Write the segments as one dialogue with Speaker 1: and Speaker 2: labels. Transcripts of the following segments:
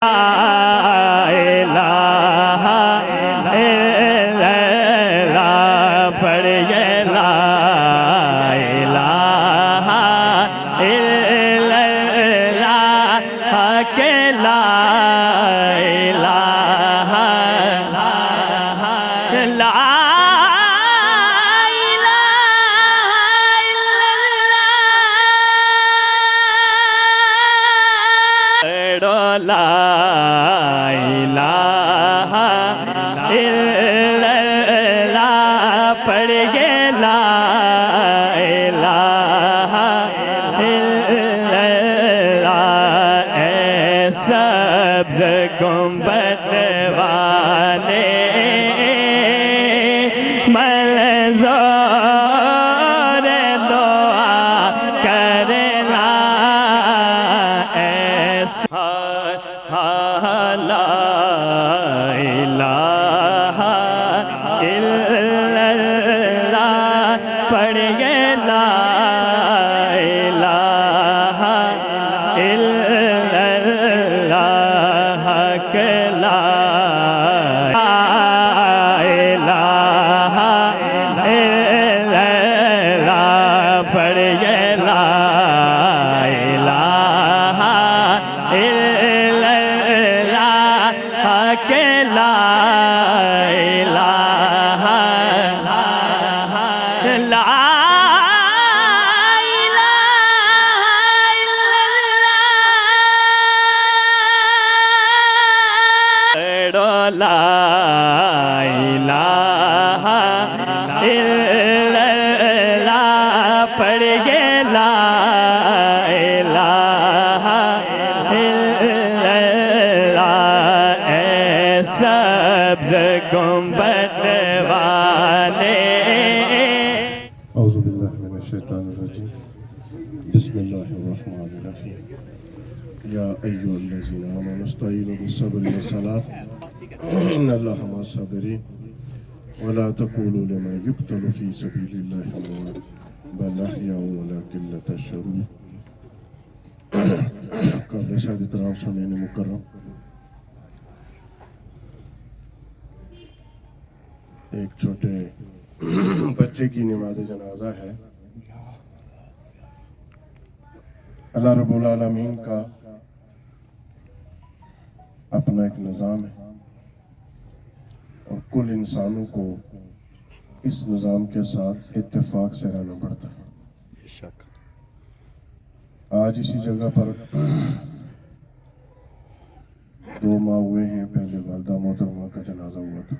Speaker 1: الہ الا اللہ پڑھیے لا الہ الا اللہ کہ لا الہ لا لا الہ الا اللہ پڑھیے لا الہ الا اللہ اے سبز گنبد والے منظور دعا کرنا لا الہ الا اللہ پڑھیے لا الہ الا اللہ کہ لا الہ الا اللہ پڑھیے لا الہ الا کہ لا الہ لا لا الہ الا اللہ پڑھیے لا الہ الا اللہ اے سبز گنبد والے
Speaker 2: اعوذ باللہ من الشیطان الرجیم بسم اللہ الرحمن الرحیم یا ایھا الذین آمنوا استعینوا بالصبر والصلاۃ ان اللہ مع الصابرین ولا تقولوا لمن يقتل في سبيل الله اموات بل احیاء ولکن لا تشعرون قابل سعادت احترام سامعین مکرم، ایک چھوٹے بچے کی نماز جنازہ ہے۔ اللہ رب العالمین کا اپنا ایک نظام ہے اور کل انسانوں کو اس نظام کے ساتھ اتفاق سے رہنا پڑتا ہے۔ آج اسی جگہ پر 2 ماہ ہوئے ہیں پہلے والدہ محترمہ کا جنازہ ہوا تھا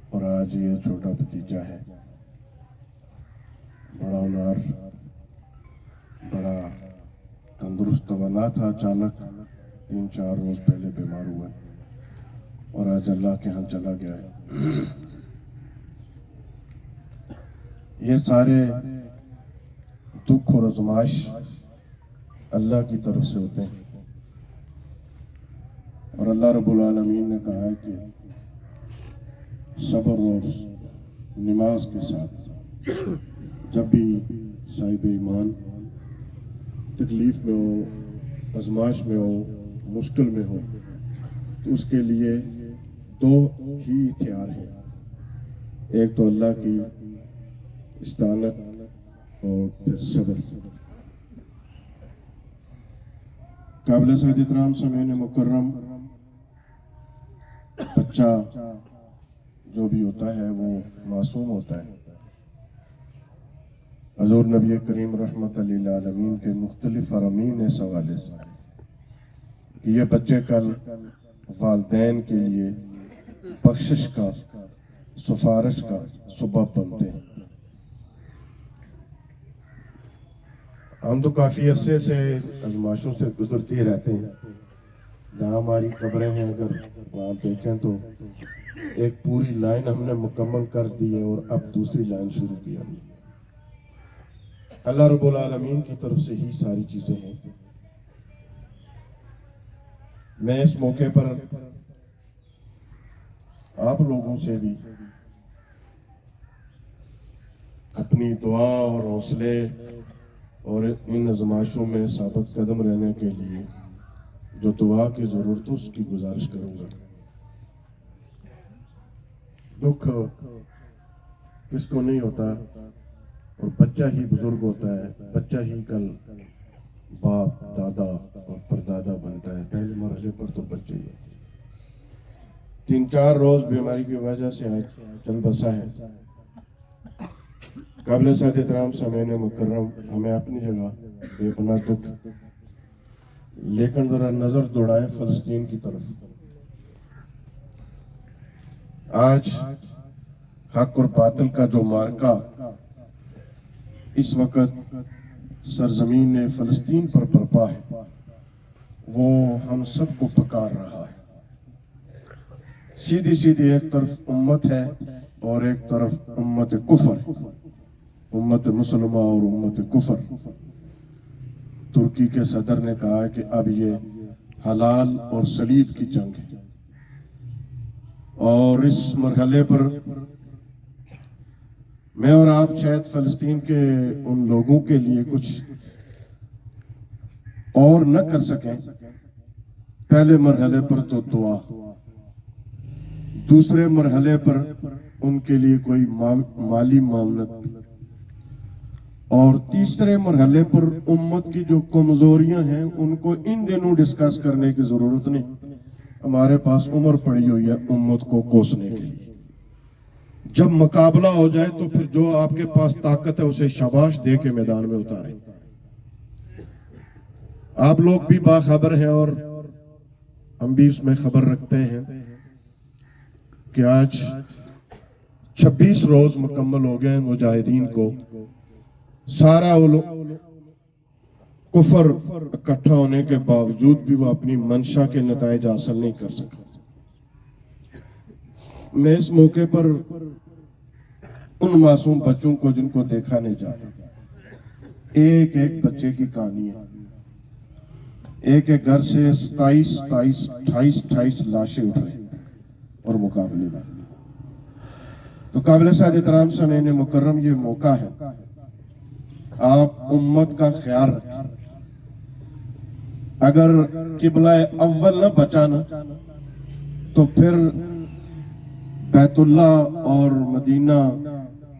Speaker 2: اور آج یہ چھوٹا بھتیجا ہے، بڑا ہنر، بڑا تندرست توانا تھا، اچانک 3-4 روز پہلے بیمار ہوا اور آج اللہ کے ہاں چلا گیا ہے۔ یہ سارے دکھ اور آزمائش اللہ کی طرف سے ہوتے ہیں اور اللہ رب العالمین نے کہا ہے کہ صبر اور نماز کے ساتھ جب بھی صاحب ایمان تکلیف میں ہو، آزمائش میں ہو، مشکل میں ہو، تو اس کے لیے 2 ہی ہتھیار ہیں، ایک تو اللہ کی استعانت اور پھر صبر۔ قابل سعادت احترام سامعین مکرم، بچہ جو بھی ہوتا ہے وہ معصوم ہوتا ہے۔ حضور نبی کریم رحمت للعالمین کے مختلف فرامین اس حوالے سے کہ یہ بچے کل والدین کے لیے بخشش کا، سفارش کا سبب بنتے ہیں۔ ہم تو کافی عرصے سے آزمائشوں سے گزرتے رہتے ہیں، جہاں ہماری قبریں ہیں اگر وہاں دیکھیں تو ایک پوری لائن ہم نے مکمل کر دی ہے اور اب دوسری لائن شروع کی ہم نے۔ اللہ رب العالمین کی طرف سے ہی ساری چیزیں ہیں۔ میں اس موقع پر آپ لوگوں سے بھی اپنی دعا اور حوصلے اور ان آزمائشوں میں ثابت قدم رہنے کے لیے جو دعا کی ضرورت ہے اس کی گزارش کروں گا۔ دکھ کس کو نہیں ہوتا، اور بچہ ہی بزرگ ہوتا ہے، بچہ ہی کل باپ دادا اور پردادا بنتا ہے، پہلے مرحلے پر تو بچے ہی ہوتے ہیں۔ 3-4 روز بیماری کی وجہ سے آج چل بسا ہے۔ قابل صد احترام سامعین مکرم، ہمیں اپنی جگہ بے پناہ دکھ، لیکن ذرا نظر دوڑائیں فلسطین کی طرف۔ آج حق اور باطل کا جو معرکہ اس وقت سرزمین فلسطین پر برپا ہے، وہ ہم سب کو پکار رہا ہے۔ سیدھی سیدھی ایک طرف امت ہے اور ایک طرف امت کفر، امت مسلمہ اور امت کفر۔ ترکی کے صدر نے کہا ہے کہ اب یہ حلال اور صلیب کی جنگ ہے، اور اس مرحلے پر میں اور آپ شاید فلسطین کے ان لوگوں کے لیے کچھ اور نہ کر سکیں۔ پہلے مرحلے پر تو دعا، دوسرے مرحلے پر ان کے لیے کوئی مالی معاونت، اور تیسرے مرحلے پر امت کی جو کمزوریاں ہیں ان کو ان دنوں ڈسکس کرنے کی ضرورت نہیں۔ ہمارے پاس عمر پڑی ہوئی ہے امت کو کوسنے کے لیے۔ جب مقابلہ ہو جائے تو پھر جو آپ کے پاس طاقت ہے اسے شاباش دے کے میدان میں اتاریں۔ آپ لوگ بھی باخبر ہیں اور ہم بھی اس میں خبر رکھتے ہیں کہ آج 26 روز مکمل ہو گئے مجاہدین کو، سارا کفر اکٹھا ہونے کے باوجود بھی وہ اپنی منشا کے نتائج حاصل نہیں کر سکا۔ میں اس موقع پر ان معصوم بچوں کو جن کو دیکھا نہیں جاتا، ایک ایک بچے کی کہانی ہے۔ ایک ایک گھر سے 28 لاشیں اٹھ رہی اور مقابلے میں تو قابل صد احترام سامعین مکرم، یہ موقع ہے آپ امت کا خیال رکھیں۔ اگر قبلہ اول نہ بچانا تو پھر بیت اللہ اور مدینہ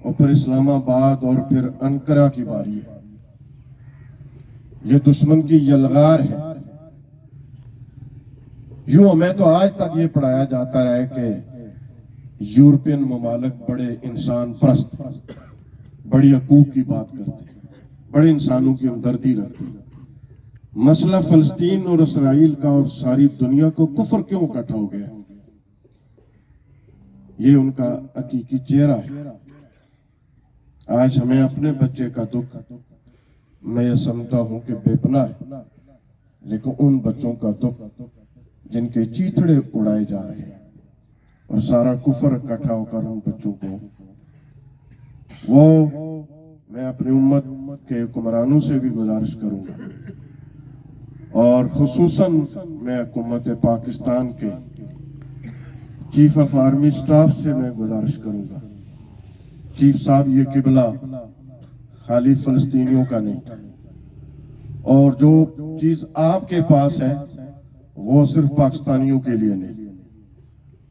Speaker 2: اور پھر اسلام آباد اور پھر انقرہ کی باری ہے۔ یہ دشمن کی یلغار ہے۔ یوں ہمیں تو آج تک یہ پڑھایا جاتا رہے کہ یورپین ممالک بڑے انسان پرست، بڑی حقوق کی بات کرتے ہیں، بڑے انسانوں کی ہمدردی رکھتے ہیں۔ مسئلہ فلسطین اور اسرائیل کا اور ساری دنیا کو کفر کیوں اکٹھا ہو گیا؟ یہ ان کا حقیقی چہرہ ہے۔ آج ہمیں اپنے بچے کا دکھ، میں یہ سمجھتا ہوں کہ بے پناہ ہے، لیکن ان بچوں کا دکھ جن کے چیتڑے اڑائے جا رہے ہیں اور سارا کفر اکٹھا ہو کر ان بچوں کو، وہ میں اپنی امت کے حکمرانوں سے بھی گزارش کروں گا، اور خصوصاً میں حکومت پاکستان کے چیف آف آرمی سٹاف سے میں گزارش کروں گا، چیف صاحب یہ قبلہ خالی فلسطینیوں کا نہیں، اور جو چیز آپ کے پاس ہے وہ صرف پاکستانیوں کے لیے نہیں،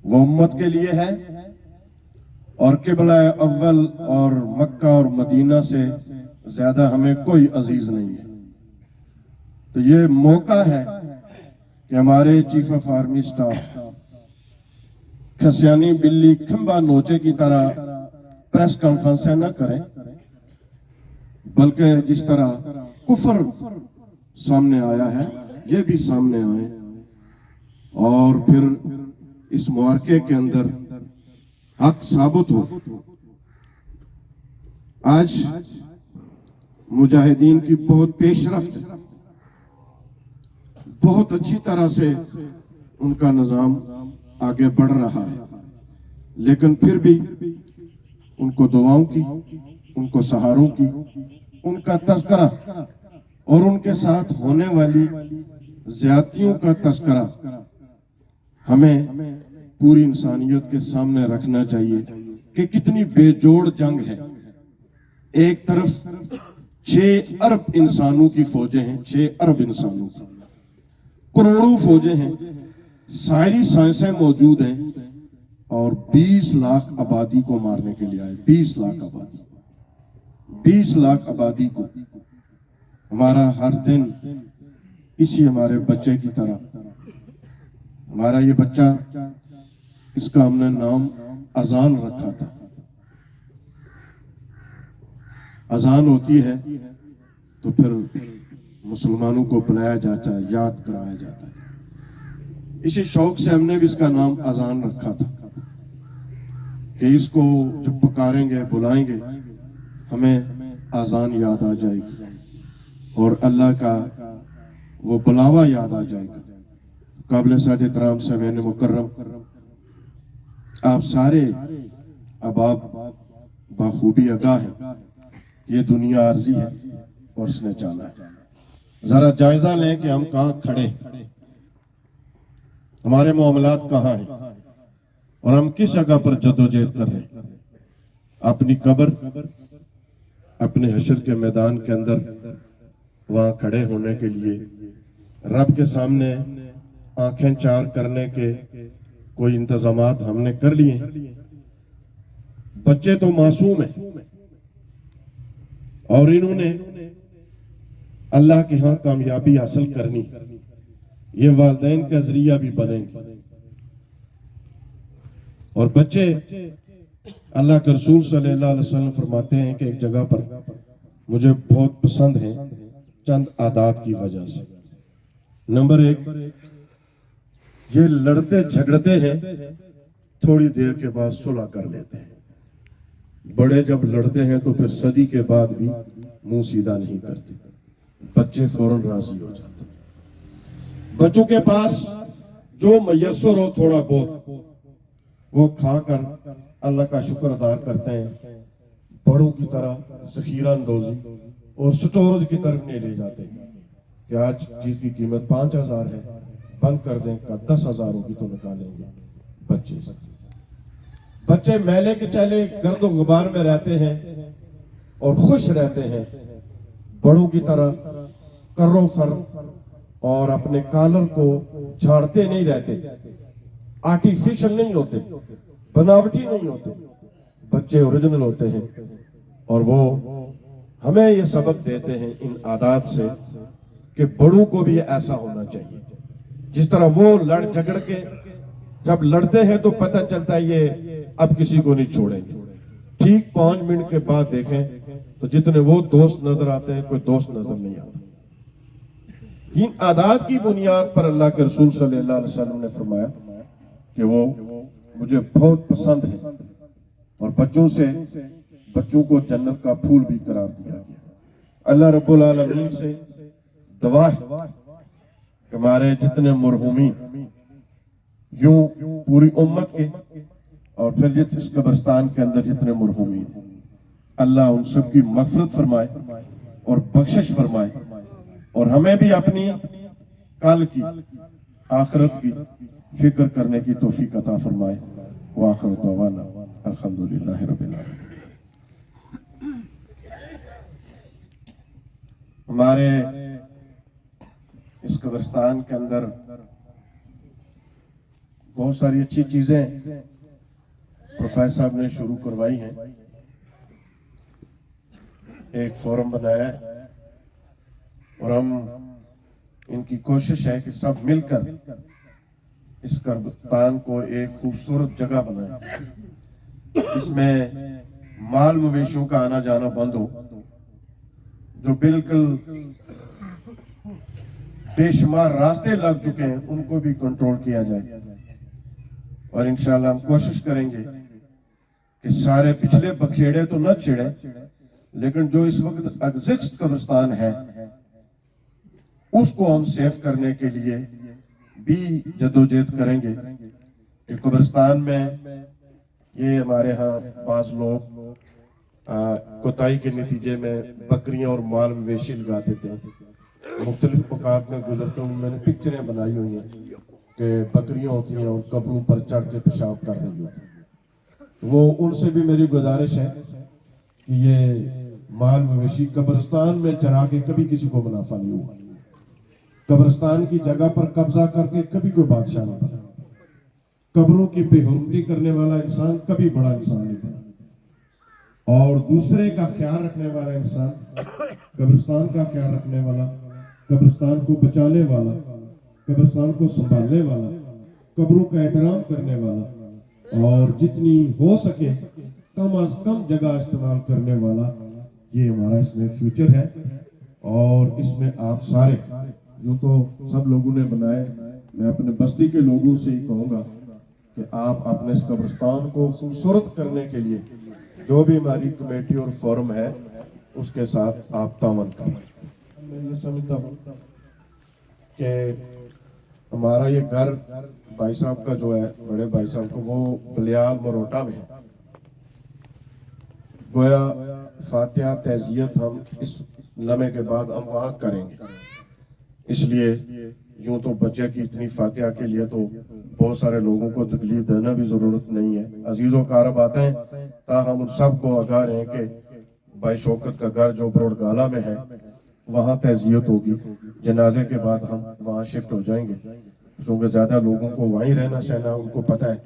Speaker 2: وہ امت کے لیے ہے، اور قبلہ اول اور مکہ اور مدینہ سے زیادہ ہمیں کوئی عزیز نہیں ہے۔ تو یہ موقع ہے کہ ہمارے چیف آف آرمی سٹاف کھسیانی بلی کھمبا نوچے کی طرح پریس کانفرنس نہ کریں، بلکہ جس طرح کفر سامنے آیا ہے یہ بھی سامنے آئے، اور پھر اس معرکے کے اندر حق ثابت ہو۔ آج مجاہدین کی بہت پیش رفت ہے، بہت اچھی طرح سے ان کا نظام آگے بڑھ رہا ہے، لیکن پھر بھی ان کو دعاؤں کی، ان کو سہاروں کی، ان کا تذکرہ اور ان کے ساتھ ہونے والی زیادتیوں کا تذکرہ ہمیں پوری انسانیت کے سامنے رکھنا چاہیے کہ کتنی بے جوڑ جنگ ہے۔ ایک طرف 6 ارب انسانوں کی فوجیں ہیں، 6 ارب انسانوں کی، کروڑوں فوجیں ہیں، ساری سائنسیں موجود ہیں، اور 20 لاکھ آبادی کو مارنے کے لیے آئے. 20 لاکھ آبادی، 20 لاکھ آبادی کو. ہمارا ہر دن اسی ہمارے بچے کی طرح، ہمارا یہ بچہ، اس کا ہم نے نام اذان رکھا تھا. اذان ہوتی ہے تو پھر مسلمانوں کو بلایا جاتا ہے، یاد کرایا جاتا ہے. اسی شوق سے ہم نے بھی اس کا نام اذان رکھا تھا کہ اس کو جب پکاریں گے، بلائیں گے، ہمیں اذان یاد آ جائے گی اور اللہ کا وہ بلاوا یاد آ جائے گا. قابل سعادت احترام سامعین مکرم، آپ سارے احباب بخوبی آگاہ ہیں یہ دنیا عارضی ہے اور اس نے جانا ہے. ذرا جائزہ لیں کہ ہم کہاں کھڑے، ہمارے معاملات کہاں ہیں اور ہم کس جگہ پر جدوجہد کر رہے ہیں. اپنی قبر، اپنے حشر کے میدان کے اندر وہاں کھڑے ہونے کے لیے رب کے سامنے آنکھیں چار کرنے کے کوئی انتظامات ہم نے کر لیے ہیں. بچے تو معصوم ہیں اور انہوں نے اللہ کے ہاں کامیابی حاصل کرنی، یہ والدین کا ذریعہ بھی بنیں گے. اور بچے، اللہ کے رسول صلی اللہ علیہ وسلم فرماتے ہیں کہ ایک جگہ پر مجھے بہت پسند ہیں چند عادات کی وجہ سے. نمبر 1، یہ لڑتے جھگڑتے ہیں، تھوڑی دیر کے بعد صلح کر لیتے ہیں. بڑے جب لڑتے ہیں تو پھر صدی کے بعد بھی منہ سیدھا نہیں کرتے، بچے فوراً راضی ہو جاتے. بچوں کے پاس جو میسر ہو تھوڑا بہت وہ کھا کر اللہ کا شکر ادا کرتے ہیں. بڑوں کی طرح ذخیرہ اندوزی اور سٹورز کی طرف نہیں لے جاتے کہ آج چیز کی قیمت 5,000 ہے، بند کر دیں، کا 10,000 ہوگی تو نکالیں گے. بچے میلے کے چلے گرد و غبار میں رہتے ہیں اور خوش رہتے ہیں. بڑوں کی طرح کرو فر اور اپنے کالر کو جھاڑتے نہیں رہتے، آرٹیفیشل نہیں ہوتے، بناوٹی نہیں ہوتے. بچے اوریجنل ہوتے ہیں اور وہ ہمیں یہ سبق دیتے ہیں ان عادات سے کہ بڑوں کو بھی ایسا ہونا چاہیے. جس طرح وہ لڑ جھگڑ کے جب لڑتے ہیں تو پتہ چلتا ہے یہ اب کسی کو نہیں چھوڑیں گے، ٹھیک 5 منٹ کے بعد دیکھیں تو جتنے وہ دوست نظر آتے ہیں کوئی دوست نظر نہیں آتا. ان عادات کی بنیاد پر اللہ کے رسول صلی اللہ علیہ وسلم نے فرمایا کہ وہ مجھے بہت پسند ہے اور بچوں کو جنت کا پھول بھی قرار دیا گیا. اللہ رب العالمین سے دعا ہے کہ ہمارے جتنے مرحومین یوں پوری امت کے اور پھر جس قبرستان کے اندر جتنے مرحومین، اللہ ان سب کی مغفرت فرمائے اور بخشش فرمائے اور ہمیں بھی اپنی کل کی آخرت کی فکر کرنے کی توفیق عطا فرمائے. وآخر دعوانا الحمدللہ رب العالمین. ہمارے اس قبرستان کے اندر بہت ساری اچھی چیزیں پروفیسر صاحب نے شروع کروائی ہیں. ایک فورم بنایا ہے اور ہم ان کی کوشش ہے کہ سب مل کر اس قبرستان کو ایک خوبصورت جگہ بنائیں. اس میں مال مویشیوں کا آنا جانا بند ہو، جو بالکل بے شمار راستے لگ چکے ہیں ان کو بھی کنٹرول کیا جائے. اور انشاءاللہ ہم کوشش کریں گے کہ سارے پچھلے بکھیڑے تو نہ چھڑے، لیکن جو اس وقت ایگزسٹ قبرستان ہے اس کو ہم سیف کرنے کے لیے بھی جدوجہد کریں گے. کہ قبرستان میں یہ ہمارے ہاں بعض لوگ کوتاہی کے نتیجے میں بکریاں اور مال مویشی لگا دیتے ہیں. مختلف اوقات میں گزرتے ہوئے میں نے پکچریں بنائی ہوئی ہیں کہ بکریاں ہوتی ہیں اور قبروں پر چڑھ کے پیشاب کر رہی ہوتی ہیں. وہ ان سے بھی میری گزارش ہے کہ یہ مال مویشی قبرستان میں چرا کے کبھی کسی کو منافع نہیں ہوا. قبرستان کی جگہ پر قبضہ کر کے کبھی کوئی بادشاہ نہیں بنا. قبروں کی بے حرمتی کرنے والا انسان کبھی بڑا انسان نہیں بنا. اور دوسرے کا خیال رکھنے والا انسان، قبرستان کا خیال رکھنے والا، قبرستان کو بچانے والا، قبرستان کو سنبھالنے والا، قبروں کا احترام کرنے والا، اور جتنی ہو سکے کم از کم جگہ استعمال کرنے والا، یہ ہمارا اس میں فیوچر ہے. اور اس میں آپ سارے، یوں تو سب لوگوں نے بنائے، میں اپنے بستی کے لوگوں سے ہی کہوں گا کہ آپ اپنے اس قبرستان کو خوبصورت کرنے کے لیے جو بھی ہماری کمیٹی اور فورم ہے اس کے ساتھ آپ تعاون کریں. میں یہ سمجھتا ہوں کہ ہمارا یہ گھر بھائی صاحب کا جو ہے، بڑے بھائی صاحب کو، وہ بلیال مروٹا میں ہے. گویا فاتحہ تعزیت ہم اس لمحے کے بعد ہم وہاں کریں گے. اس لیے یوں تو بچے کی اتنی فاتحہ کے لیے تو بہت سارے لوگوں کو تکلیف دینا بھی ضرورت نہیں ہے. عزیز و اقارب آتے ہیں، تاہم ان سب کو آگاہ رہیں کہ بھائی شوکت کا گھر جو بروڑگالہ میں ہے وہاں تعزیت ہوگی. جنازے کے بعد ہم وہاں شفٹ ہو جائیں گے، کیونکہ زیادہ لوگوں کو وہیں رہنا سہنا، ان کو پتہ ہے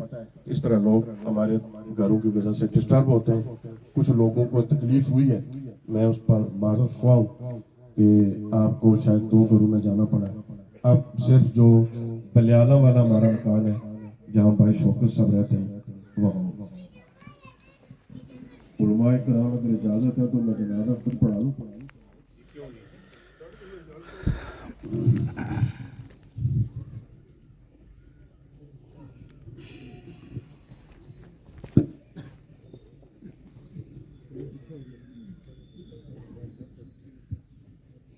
Speaker 2: اس طرح لوگ ہمارے گھروں کی وجہ سے ڈسٹرب ہوتے ہیں. کچھ لوگوں کو تکلیف ہوئی ہے، میں اس پر معذرت خواہ ہوں کہ آپ کو شاید 2 گھروں میں جانا پڑا ہے. اب صرف جو بلیالہ والا ہمارا مکان ہے جہاں بھائی شوکت صاحب رہتے ہیں وہاں. علماء کرام اگر اجازت ہے تو میں جنازہ خود پڑھا لوں.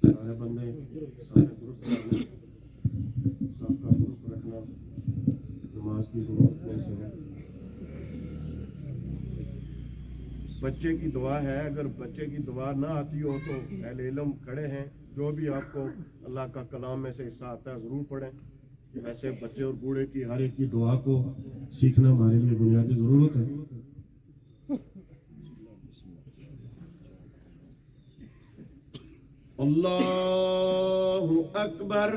Speaker 2: سارے بندے سارے درست کرنا، سب کا درست رکھنا نماز کی ضرورت سے ہے. بچے کی دعا ہے، اگر بچے کی دعا نہ آتی ہو تو اہل علم کھڑے ہیں، جو بھی آپ کو اللہ کا کلام میں سے حصہ آتا ہے ضرور پڑھیں. ایسے بچے اور بوڑھے کی ہر ایک کی دعا کو سیکھنا ہمارے لیے بنیادی ضرورت ہے. اللہ اکبر.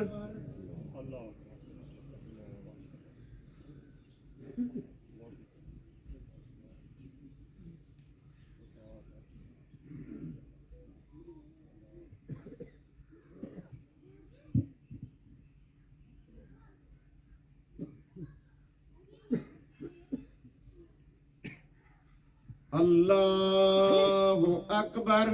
Speaker 2: اللہ اکبر.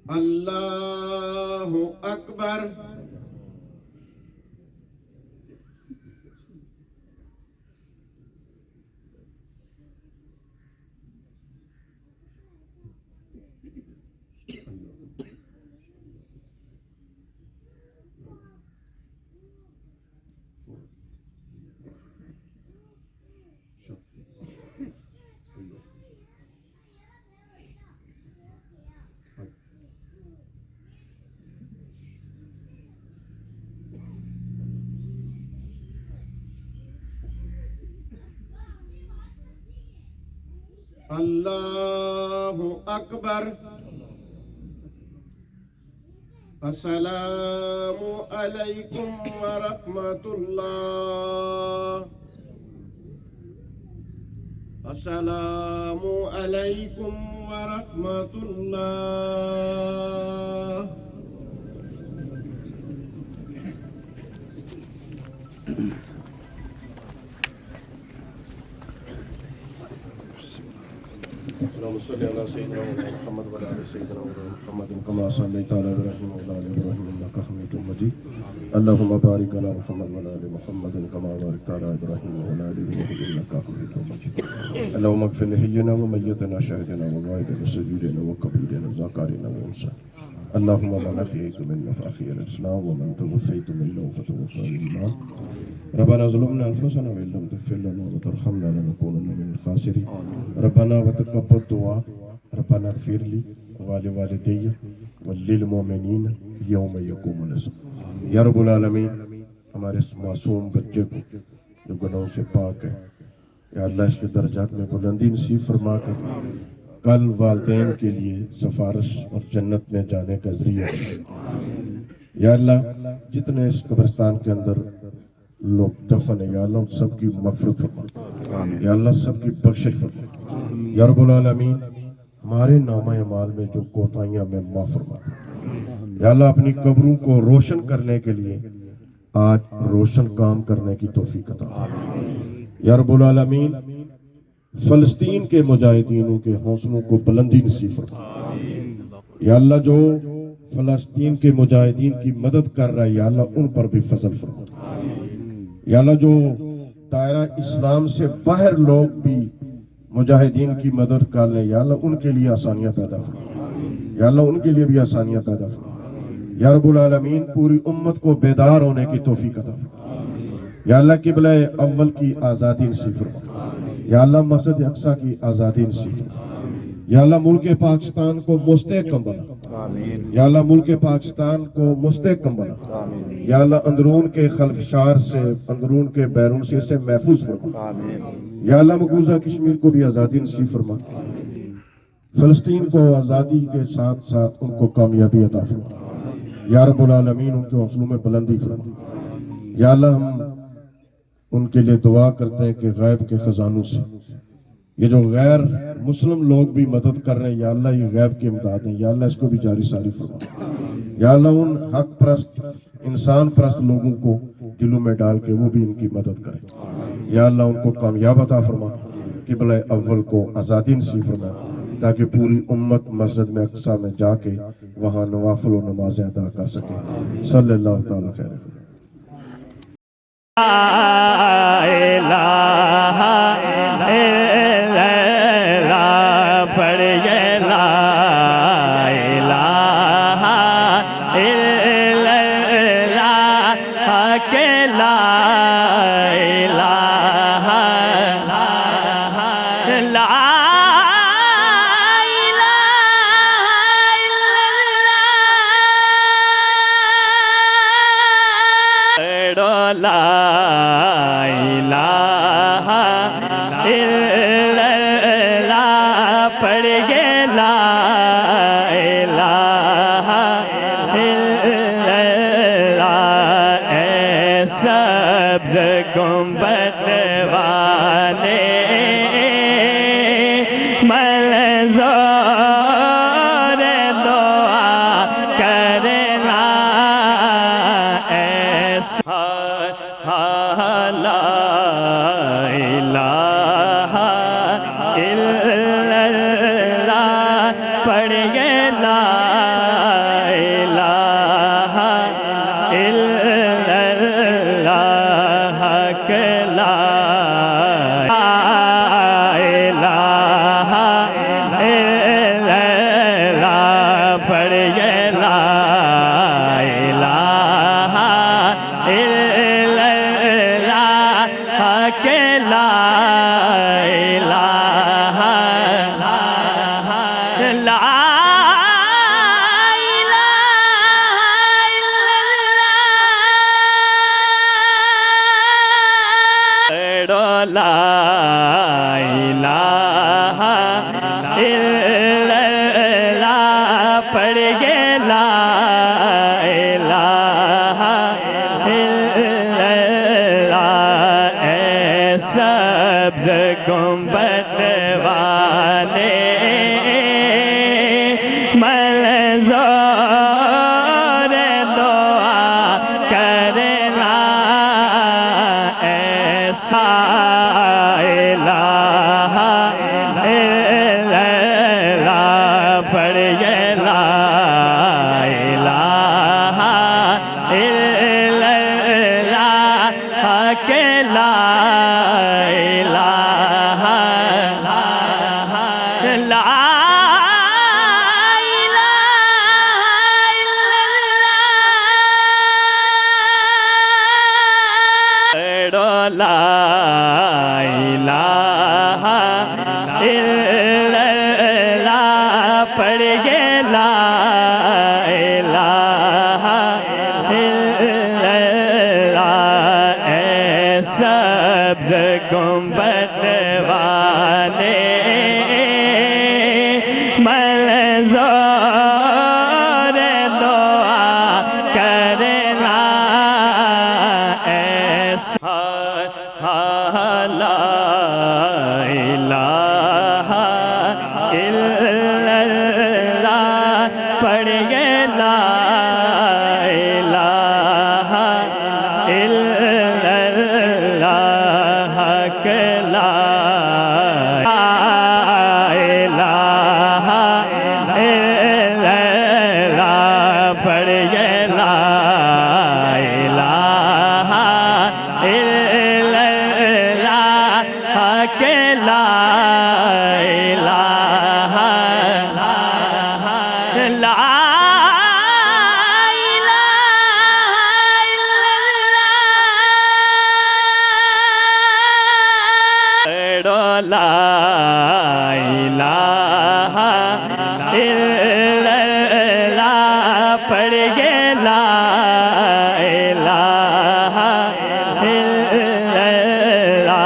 Speaker 2: اللہ اکبر. اللہ اکبر. السلام علیکم ورحمۃ اللہ. السلام علیکم ورحمۃ اللہ. اللهم صل على سيدنا محمد وعلى ال سيدنا محمد كما صليت على ابراهيم وعلى ال ابراهيم انك حميد مجيد. اللهم بارك على محمد وعلى ال محمد كما باركت على ابراهيم وعلى ال ابراهيم انك حميد مجيد. اللهم اغفر لحينا وميتنا شاهدنا وغائبنا وسجودنا وقبورنا وذكارنا وانثانا. اللهم من احييت منا فاحيي الاسلام ومن توفيت منا فتوفى الايمان. ربنا ظلمنا انفسنا وان لم تغفر لنا وترحمنا لنكونن من الخاسرين. ربنا وتقبل دعاء. ربنا اغفر لی ولوالدی وللمؤمنین یوم یقوم الحساب۔ یا رب العالمین ہمارے اس معصوم بچے کو جو گناہوں سے پاک ہے، یا اللہ اس کے درجات میں بلندی نصیب فرما کر کل والدین کے لیے سفارش اور جنت میں جانے کا ذریعہ ہے۔ یا اللہ جتنے اس قبرستان کے اندر لوگ دفن ہیں، یا اللہ ان سب کی مغفرت فرما، یا اللہ سب کی بخشش فرما۔ یا رب العالمین ہمارے نامہ اعمال میں جو کوتاہیاں میں معاف فرما۔ یا اللہ اپنی قبروں کو روشن کرنے کے لیے آج روشن کام کرنے کی توفیق عطا فرما۔ یا رب العالمین فلسطین کے مجاہدینوں کے حوصلوں کو بلندی نصیب فرما۔ یا اللہ جو فلسطین کے مجاہدین کی مدد کر رہا ہے، یا اللہ ان پر بھی فضل فرما۔ یا اللہ جو دائرہ اسلام سے باہر لوگ بھی مجاہدین کی مدد کر لیں، یا اللہ ان کے لیے آسانیاں پیدا فرما۔ یا اللہ ان کے لیے بھی آسانیاں پیدا فرما۔ یا رب العالمین پوری امت کو بیدار ہونے کی توفیق عطا فرما۔ یا اللہ قبلہ اول کی آزادی نصیب فرما۔ یا اللہ مسجد اقصی کی آزادی نصیب فرما۔ یا اللہ ملک پاکستان کو مستحکم بنا۔ یا اللہ ملک پاکستان کو مستحکم بنا۔ یا اللہ اندرون کے خلفشار سے، اندرون کے بیرون سے اسے محفوظ فرما۔ یا اللہ مقبوضہ کشمیر کو بھی آزادی نصیب فرما۔ فلسطین کو آزادی کے ساتھ ساتھ ان کو کامیابی عطا فرما۔ یا رب العالمین ان کے حوصلوں میں بلندی فرما۔ یا اللہ ہم ان کے لیے دعا کرتے ہیں کہ غیب کے خزانوں سے یہ جو غیر مسلم لوگ بھی مدد کر رہے ہیں، یا اللہ یہ غیب کی امداد ہیں، یا اللہ اس کو بھی جاری ساری فرما۔ یا اللہ ان حق پرست انسان پرست لوگوں کو دلوں میں ڈال کے وہ بھی ان کی مدد کرے۔ یا اللہ ان کو کامیاب عطا فرما، قبلہ اول کو آزادی نصیب فرما، تاکہ پوری امت مسجد میں اقصی میں جا کے وہاں نوافل و نمازیں ادا کر سکے۔ صلی اللہ تعالیٰ خیر۔
Speaker 1: لا الہ الا اللہ پڑھیے، لا الہ الا اللہ کہ لا الہ لا لا الہ الا اللہ پڑھیے، لا الہ الا اللہ اے سبز گنبد والے منظور دعا کرنا، ایسا لا الہ الا اللہ پڑھیے، لا الہ الا اللہ کہ لا الہ الا اللہ پڑھیے، لا الہ الا کہ لا الہ لا لا الہ الا اللہ پڑھیے، لا الہ الا اللہ اے سبز گنبد والے منظور دعا کرنا، ایسا الہ الا اللہ پڑھیے، لا الہ الا اللہ کہ لا الہ لا لا الہ الا اللہ گنبد والے منظور دعا کرنا ایسا لا الہ الا اللہ پڑھیے لا الہ الا اللہ حق لا الہ الا اللہ پڑھیے لا الہ الا اللہ حق لا الہ لا لا الہ الا اللہ پڑھیے لا الہ الا اللہ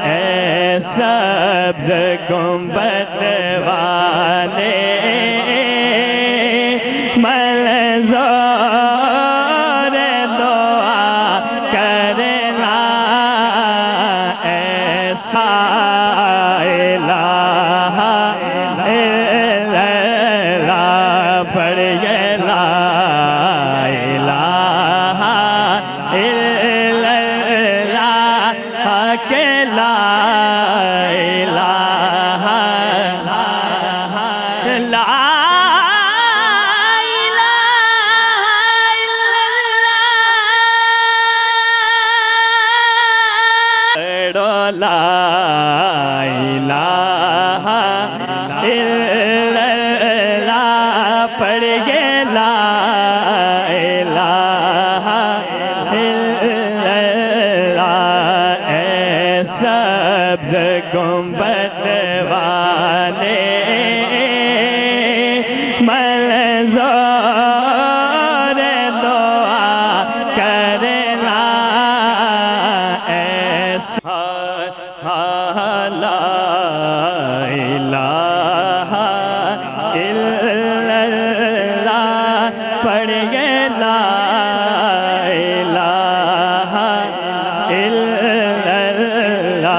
Speaker 1: اے سبز گنبد والے منظور دعا کرنا ایسا الہ الا اللہ پڑھیے لا الہ الا اللہ حق لا الہ لا لا الہ الا اللہ پڑھیے لا الہ الا اللہ اے سبز گنبد والے منظور دعا کرنا ایسا لا الہ الا اللہ پڑھیے لا الہ الا اللہ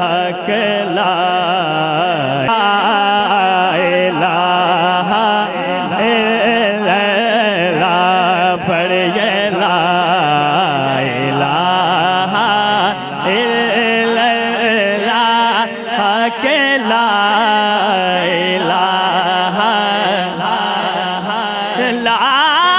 Speaker 1: حق لا الہ الا اللہ پڑھیے لا الہ الا اللہ حق لا الہ لا